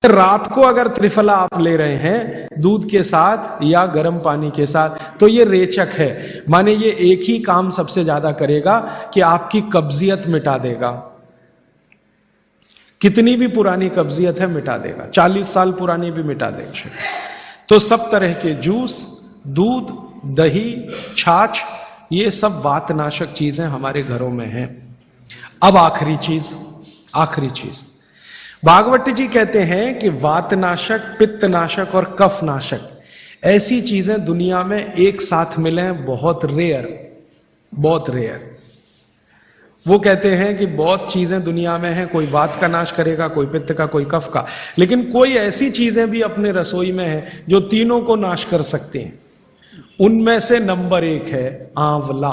रात को अगर त्रिफला आप ले रहे हैं दूध के साथ या गर्म पानी के साथ तो ये रेचक है, माने ये एक ही काम सबसे ज्यादा करेगा कि आपकी कब्जियत मिटा देगा। कितनी भी पुरानी कब्जियत है मिटा देगा, 40 साल पुरानी भी मिटा देगा। तो सब तरह के जूस, दूध, दही, छाछ, ये सब वातनाशक चीजें हमारे घरों में हैं। अब आखिरी चीज भागवत जी कहते हैं कि वातनाशक, पित्तनाशक और कफनाशक ऐसी चीजें दुनिया में एक साथ मिले बहुत रेयर। वो कहते हैं कि बहुत चीजें दुनिया में हैं, कोई वात का नाश करेगा, कोई पित्त का, कोई कफ का, लेकिन कोई ऐसी चीजें भी अपने रसोई में हैं जो तीनों को नाश कर सकती हैं। उनमें से नंबर 1 है आंवला।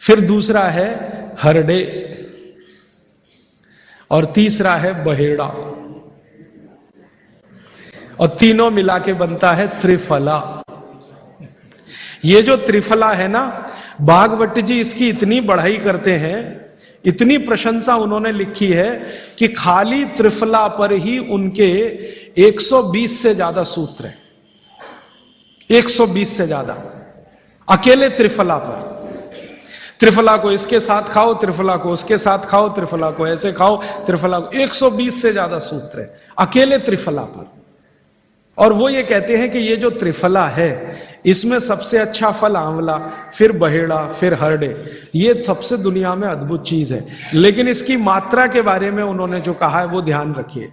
फिर दूसरा है हरडे और तीसरा है बहेड़ा और तीनों मिला के बनता है त्रिफला। ये जो त्रिफला है ना, भागवत जी इसकी इतनी बढ़ाई करते हैं, इतनी प्रशंसा उन्होंने लिखी है कि खाली त्रिफला पर ही उनके 120 से ज्यादा सूत्र हैं। 120 से ज्यादा अकेले त्रिफला पर। त्रिफला को इसके साथ खाओ, त्रिफला को उसके साथ खाओ, त्रिफला को ऐसे खाओ, त्रिफला को 120 से ज्यादा सूत्र है अकेले त्रिफला पर। और वो ये कहते हैं कि ये जो त्रिफला है इसमें सबसे अच्छा फल आंवला, फिर बहेड़ा, फिर हरडे, ये सबसे दुनिया में अद्भुत चीज है। लेकिन इसकी मात्रा के बारे में उन्होंने जो कहा है वो ध्यान रखिए।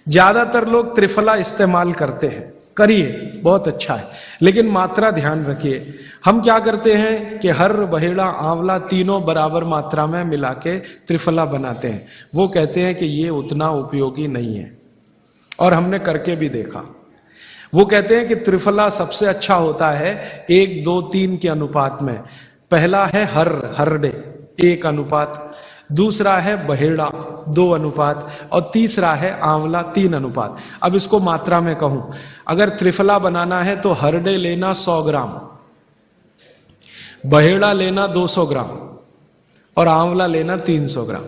ज्यादातर लोग त्रिफला इस्तेमाल करते हैं, करिए, बहुत अच्छा है, लेकिन मात्रा ध्यान रखिए। हम क्या करते हैं कि हर, बहेड़ा, आंवला तीनों बराबर मात्रा में मिला के त्रिफला बनाते हैं। वो कहते हैं कि ये उतना उपयोगी नहीं है और हमने करके भी देखा। वो कहते हैं कि त्रिफला सबसे अच्छा होता है 1, 2, 3 के अनुपात में। पहला है हरडे 1 अनुपात, दूसरा है बहेड़ा 2 अनुपात और तीसरा है आंवला 3 अनुपात। अब इसको मात्रा में कहूं, अगर त्रिफला बनाना है तो हरडे लेना 100 ग्राम, बहेड़ा लेना 200 ग्राम और आंवला लेना 300 ग्राम।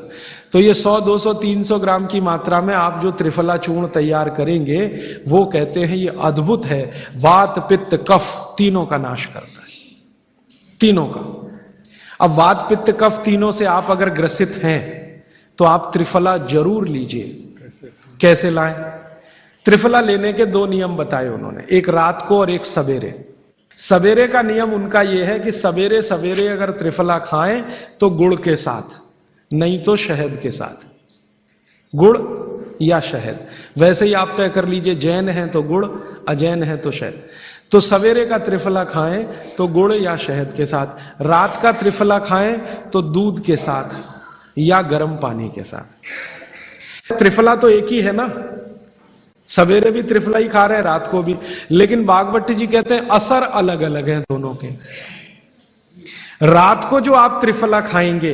तो ये 100, 200, 300 ग्राम की मात्रा में आप जो त्रिफला चूर्ण तैयार करेंगे वो कहते हैं ये अद्भुत है, वात, पित्त, कफ तीनों का नाश करता है, तीनों का। अब वात, पित्त, कफ तीनों से आप अगर ग्रसित हैं तो आप त्रिफला जरूर लीजिए। कैसे लाएं? त्रिफला लेने के 2 नियम बताए उन्होंने, एक रात को और एक सवेरे। सवेरे का नियम उनका यह है कि सवेरे सवेरे अगर त्रिफला खाएं तो गुड़ के साथ, नहीं तो शहद के साथ, गुड़ या शहद। वैसे ही आप तय कर लीजिए, जैन है तो गुड़, अजैन है तो शहद। तो सवेरे का त्रिफला खाएं तो गुड़ या शहद के साथ, रात का त्रिफला खाएं तो दूध के साथ या गर्म पानी के साथ। त्रिफला तो एक ही है ना, सवेरे भी त्रिफला ही खा रहे हैं, रात को भी, लेकिन भागवत जी कहते हैं असर अलग अलग है दोनों के। रात को जो आप त्रिफला खाएंगे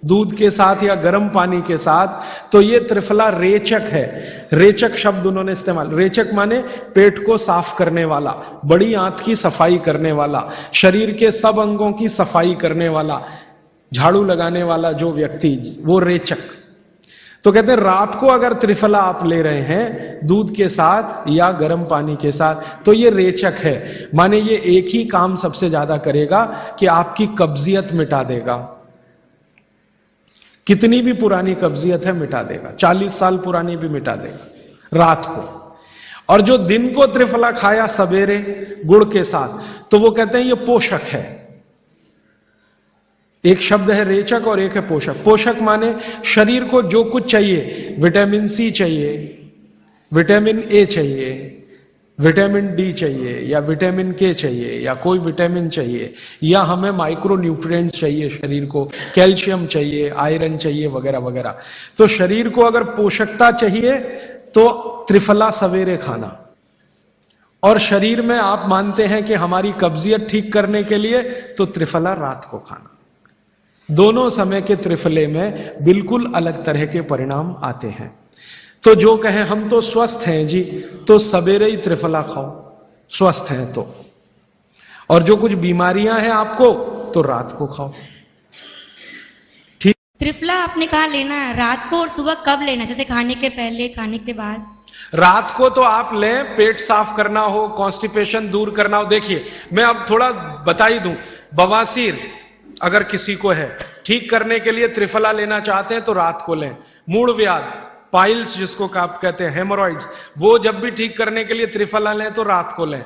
दूध के साथ या गर्म पानी के साथ, तो ये त्रिफला रेचक है। रेचक शब्द उन्होंने इस्तेमाल, रेचक माने पेट को साफ करने वाला, बड़ी आंत की सफाई करने वाला, शरीर के सब अंगों की सफाई करने वाला, झाड़ू लगाने वाला जो व्यक्ति, वो रेचक। तो कहते हैं रात को अगर त्रिफला आप ले रहे हैं दूध के साथ या गर्म पानी के साथ तो ये रेचक है, माने ये एक ही काम सबसे ज्यादा करेगा कि आपकी कब्जियत मिटा देगा। कितनी भी पुरानी कब्जियत है मिटा देगा, 40 साल पुरानी भी मिटा देगा रात को। और जो दिन को त्रिफला खाया सवेरे गुड़ के साथ, तो वो कहते हैं ये पोषक है। एक शब्द है रेचक और एक है पोषक। पोषक माने शरीर को जो कुछ चाहिए, विटामिन सी चाहिए, विटामिन ए चाहिए, विटामिन डी चाहिए या विटामिन के चाहिए या कोई विटामिन चाहिए, या हमें माइक्रो न्यूट्रिएंट चाहिए शरीर को, कैल्शियम चाहिए, आयरन चाहिए वगैरह वगैरह। तो शरीर को अगर पोषकता चाहिए तो त्रिफला सवेरे खाना, और शरीर में आप मानते हैं कि हमारी कब्जियत ठीक करने के लिए तो त्रिफला रात को खाना। दोनों समय के त्रिफले में बिल्कुल अलग तरह के परिणाम आते हैं। तो जो कहें हम तो स्वस्थ हैं जी, तो सवेरे ही त्रिफला खाओ स्वस्थ हैं तो, और जो कुछ बीमारियां हैं आपको तो रात को खाओ। त्रिफला आपने कहा लेना है रात को और सुबह कब लेना है? जैसे खाने के पहले, खाने के बाद? रात को तो आप लें, पेट साफ करना हो, कॉन्स्टिपेशन दूर करना हो। देखिए मैं अब थोड़ा बता ही दूं, बवासीर अगर किसी को है, ठीक करने के लिए त्रिफला लेना चाहते हैं तो रात को लें। मूड व्याध, पाइल्स जिसको आप कहते हैं, हेमोरॉइड्स, वो जब भी ठीक करने के लिए त्रिफला लें तो रात को लें।